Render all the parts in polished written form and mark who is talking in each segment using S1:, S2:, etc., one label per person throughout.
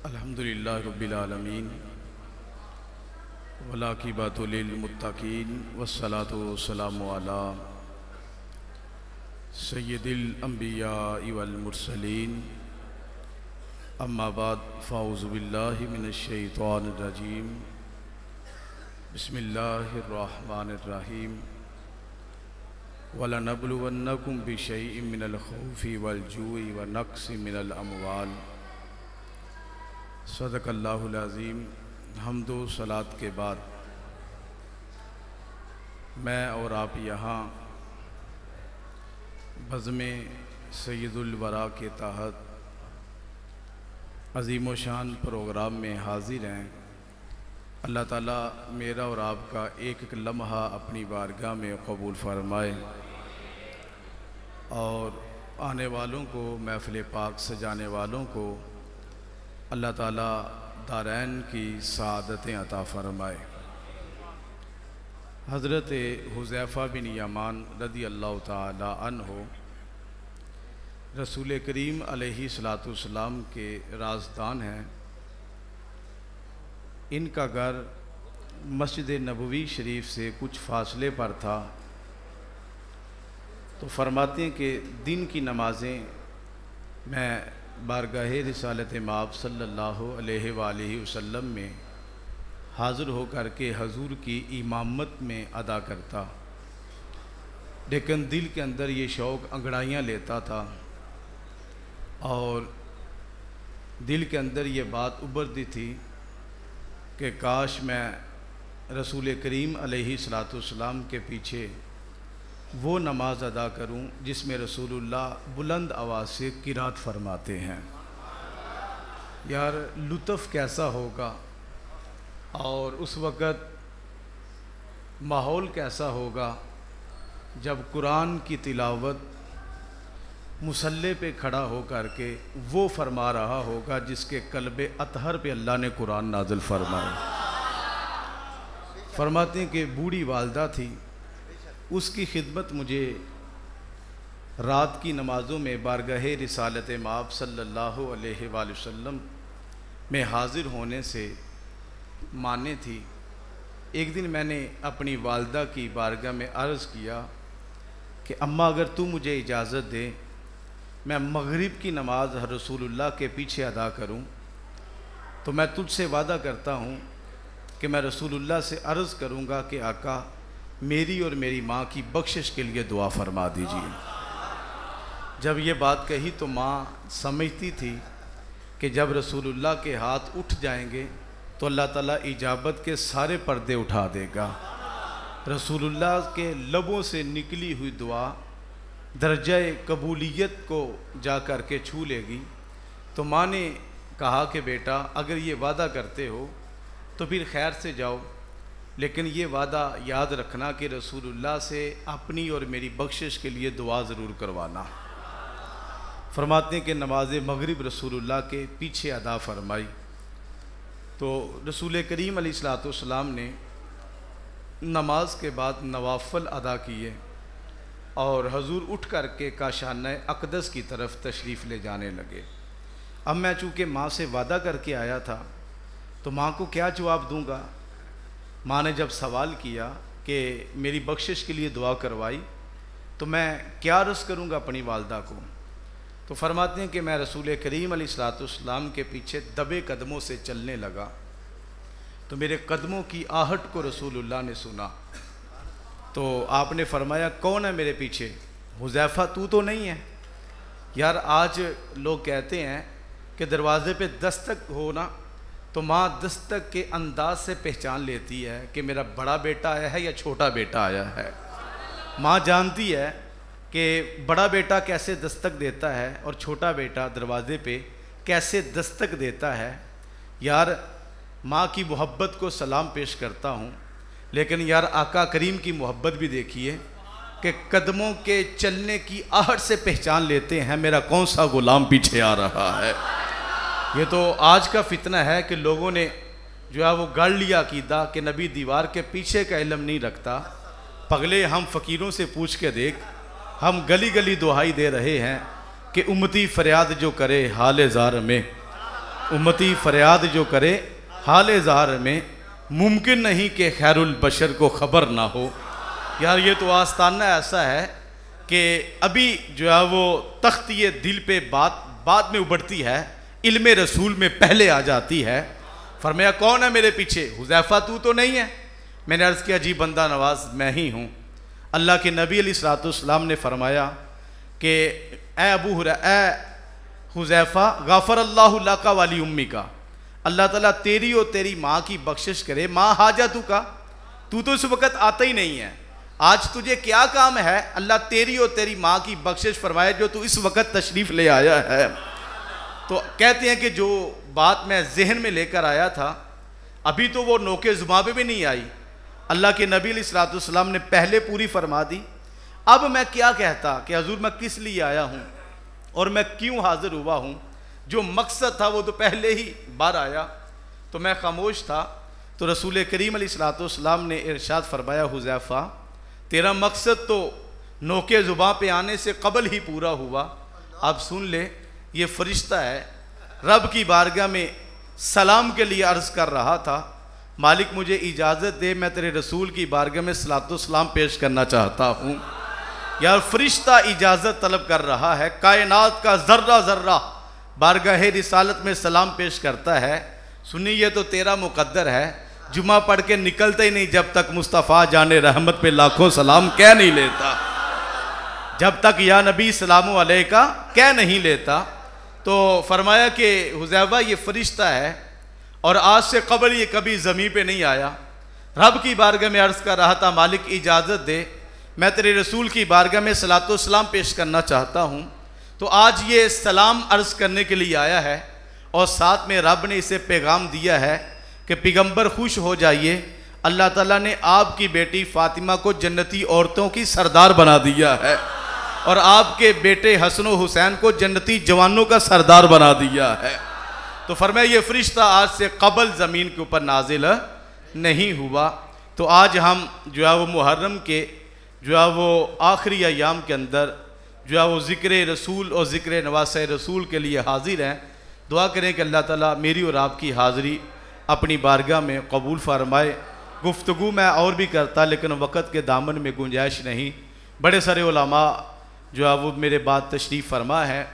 S1: अल्हम्दुलिल्लाह रब्बिल आलमीन वलाकिबातु लिल मुत्तकीन वस्सलातु वस्सलामु अला सय्यिदिल अंबिया वल मुरसलीन अम्मा बाद फ़ाऊज़ु बिल्लाहि मिनश शैतानिर रजीम बिस्मिल्लाहिर रहमानिर रहीम वलनब्लुवन्नकुम बिशैइन मिनल खौफ़ि वल जूइ व नक़्सिन मिनल अमवाल सदक़ल्लाहुल अज़ीम। हम्दो सलात के बाद मैं और आप यहाँ बज़्म सय्यदुल वरा के तहत अज़ीम व शान प्रोग्राम में हाज़िर हैं। अल्लाह ताला मेरा और आपका एक एक लम्हा अपनी बारगाह में कबूल फरमाए और आने वालों को, महफ़िल पाक सजाने वालों को अल्लाह ताला दारैन की सआदतें अता फ़रमाए। हज़रत हुज़ैफ़ा बिन यमान रज़ी अल्लाह ताला अन्हो रसूल करीम अलैहिस्सलाम के राज़दान हैं। इनका घर मस्जिद नबवी शरीफ से कुछ फ़ासले पर था। तो फरमाते हैं कि दिन की नमाज़ें मैं बारगाह रिसालत माब सल्लल्लाहु अलैहि वसल्लम में हाज़िर होकर के हजूर की इमामत में अदा करता, लेकिन दिल के अंदर ये शौक़ अंगड़ाइयाँ लेता था और दिल के अंदर ये बात उभरती थी कि काश मैं रसूल करीम अलैहिस्सलाम के पीछे वो नमाज अदा करूं जिसमें रसूलुल्लाह बुलंद आवाज़ से किरात फरमाते हैं। यार लुत्फ़ कैसा होगा और उस वक़्त माहौल कैसा होगा जब कुरान की तिलावत मुसल्ले पे खड़ा हो कर के वो फरमा रहा होगा जिसके कल्बे अतहर पे अल्लाह ने कुरान नाज़िल फरमाया। फरमाते हैं कि बूढ़ी वालदा थी, उसकी खिदमत मुझे रात की नमाज़ों में बारगाह रिसालत माब सल्लल्लाहु अलैहि वसल्लम में हाज़िर होने से माने थी। एक दिन मैंने अपनी वालदा की बारगाह में अर्ज़ किया कि अम्मा अगर तू मुझे इजाज़त दे मैं मगरिब की नमाज रसूलुल्लाह के पीछे अदा करूं, तो मैं तुझसे वादा करता हूं कि मैं रसूलुल्लाह से अर्ज़ करूंगा कि आका मेरी और मेरी माँ की बख्शिश के लिए दुआ फरमा दीजिए। जब ये बात कही तो माँ समझती थी कि जब रसूलुल्लाह के हाथ उठ जाएंगे तो अल्लाह ताला इजाबत के सारे पर्दे उठा देगा। रसूलुल्लाह के लबों से निकली हुई दुआ दर्जाए कबूलियत को जा कर के छू लेगी। तो माँ ने कहा कि बेटा अगर ये वादा करते हो तो फिर खैर से जाओ, लेकिन ये वादा याद रखना कि रसूलुल्लाह से अपनी और मेरी बख्शिश के लिए दुआ ज़रूर करवाना। फरमाते हैं कि नमाज मगरिब रसूलुल्लाह के पीछे अदा फरमाई तो रसूल करीम अलैहिस्सलाम ने नमाज के बाद नवाफ़िल अदा किए और हजूर उठ कर के काशाना अक़दस की तरफ तशरीफ़ ले जाने लगे। अब मैं चूँकि माँ से वादा करके आया था तो माँ को क्या जवाब दूँगा। माँ ने जब सवाल किया कि मेरी बख्शिश के लिए दुआ करवाई तो मैं क्या अर्ज़ करूँगा अपनी वालदा को, तो फरमाते हैं कि मैं रसूल करीम अलैहिस्सलाम के पीछे दबे कदमों से चलने लगा तो मेरे कदमों की आहट को रसूलुल्लाह ने सुना। तो आपने फरमाया कौन है मेरे पीछे? हुज़ैफ़ा तू तो नहीं है? यार आज लोग कहते हैं कि दरवाज़े पे दस्तक हो ना तो माँ दस्तक के अंदाज से पहचान लेती है कि मेरा बड़ा बेटा आया है या छोटा बेटा आया है। माँ जानती है कि बड़ा बेटा कैसे दस्तक देता है और छोटा बेटा दरवाज़े पे कैसे दस्तक देता है। यार माँ की मोहब्बत को सलाम पेश करता हूँ, लेकिन यार आका करीम की मोहब्बत भी देखिए कि कदमों के चलने की आहट से पहचान लेते हैं मेरा कौन सा गुलाम पीछे आ रहा है। ये तो आज का फितना है कि लोगों ने जो है वो गढ़ लिया अकीदा कि नबी दीवार के पीछे का इल्म नहीं रखता। पगले हम फ़कीरों से पूछ के देख, हम गली गली दुहाई दे रहे हैं कि उम्मती फरियाद जो करे हाल ज़ार में, उम्मती फरियाद जो करे हाल ज़ाहर में, मुमकिन नहीं कि खैरुल बशर को ख़बर ना हो। यार ये तो आस्ताना ऐसा है कि अभी जो है वो तख्त ये दिल पे बात बाद में उबड़ती है, इल्मे रसूल में पहले आ जाती है। फरमाया कौन है मेरे पीछे? हुज़ैफ़ा तू तो नहीं है? मैंने अर्ज़ किया जी बंदा नवाज मैं ही हूँ। अल्लाह के नबी अलैहिस्सलाम ने फरमाया कि ए अबू हुरैरा, ए हुज़ैफ़ा, गफ़र अल्लाहु लका वाली उम्मी का, अल्लाह ताला तेरी और तेरी माँ की बख्शिश करे। माँ हाजा तू का, तू तो इस वक्त आता ही नहीं है, आज तुझे क्या काम है? अल्लाह तेरी और तेरी माँ की बख्शिश फरमाए जो तू इस वक्त तशरीफ़ ले आया है। तो कहते हैं कि जो बात मैं जहन में लेकर आया था अभी तो वो नोके ज़ुबान पे भी नहीं आई। अल्लाह के नबी अलैहिस्सलाम ने पहले पूरी फरमा दी। अब मैं क्या कहता कि हजूर मैं किस लिए आया हूँ और मैं क्यों हाजिर हुआ हूँ। जो मकसद था वो तो पहले ही बाहर आया, तो मैं खामोश था। तो रसूल करीम अलैहिस्सलाम ने इरशाद फरमाया, हुज़ैफ़ा तेरा मकसद तो नोके ज़ुबान पे आने से कबल ही पूरा हुआ। अब सुन ले, ये फरिश्ता है, रब की बारगाह में सलाम के लिए अर्ज़ कर रहा था, मालिक मुझे इजाज़त दे मैं तेरे रसूल की बारगाह में सलातो सलाम पेश करना चाहता हूँ। यार फरिश्ता इजाज़त तलब कर रहा है, कायनात का ज़र्रा ज़र्रा बारगाह रिसालत में सलाम पेश करता है। सुनी ये तो तेरा मुकद्दर है, जुमा पढ़ के निकलते ही नहीं जब तक मुस्तफ़ा जाने रहमत पे लाखों सलाम कह नहीं लेता, जब तक या नबी सलामु अलैका कह नहीं लेता। तो फरमाया कि हुज़ैफ़ा ये फरिश्ता है और आज से कबल ये कभी ज़मीन पे नहीं आया। रब की बारगाह में अर्ज़ कर रहा था, मालिक इजाज़त दे मैं तेरे रसूल की बारगाह में सलातो सलाम पेश करना चाहता हूँ। तो आज ये सलाम अर्ज़ करने के लिए आया है और साथ में रब ने इसे पैगाम दिया है कि पैगंबर खुश हो जाइए, अल्लाह ताला ने आपकी बेटी फ़ातिमा को जन्नती औरतों की सरदार बना दिया है और आपके बेटे हसन हुसैन को जन्नती जवानों का सरदार बना दिया है। तो फरमाया ये फरिश्ता आज से कबल ज़मीन के ऊपर नाजिल नहीं हुआ। तो आज हम जो है वो मुहर्रम के जो है वो आखिरी अयाम के अंदर जो है वो ज़िक्र रसूल और ज़िक्र नवासे रसूल के लिए हाजिर हैं। दुआ करें कि अल्लाह ताला मेरी और आपकी हाज़िरी अपनी बारगाह में कबूल फरमाए। गुफ्तगू मैं और भी करता लेकिन वक़्त के दामन में गुंजाइश नहीं। बड़े सारे उलमा जो है वो मेरे बाद तशरीफ़ फरमा है।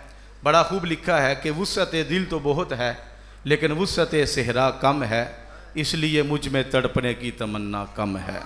S1: बड़ा खूब लिखा है कि वुसअत दिल तो बहुत है लेकिन वुसअत सेहरा कम है, इसलिए मुझ में तड़पने की तमन्ना कम है।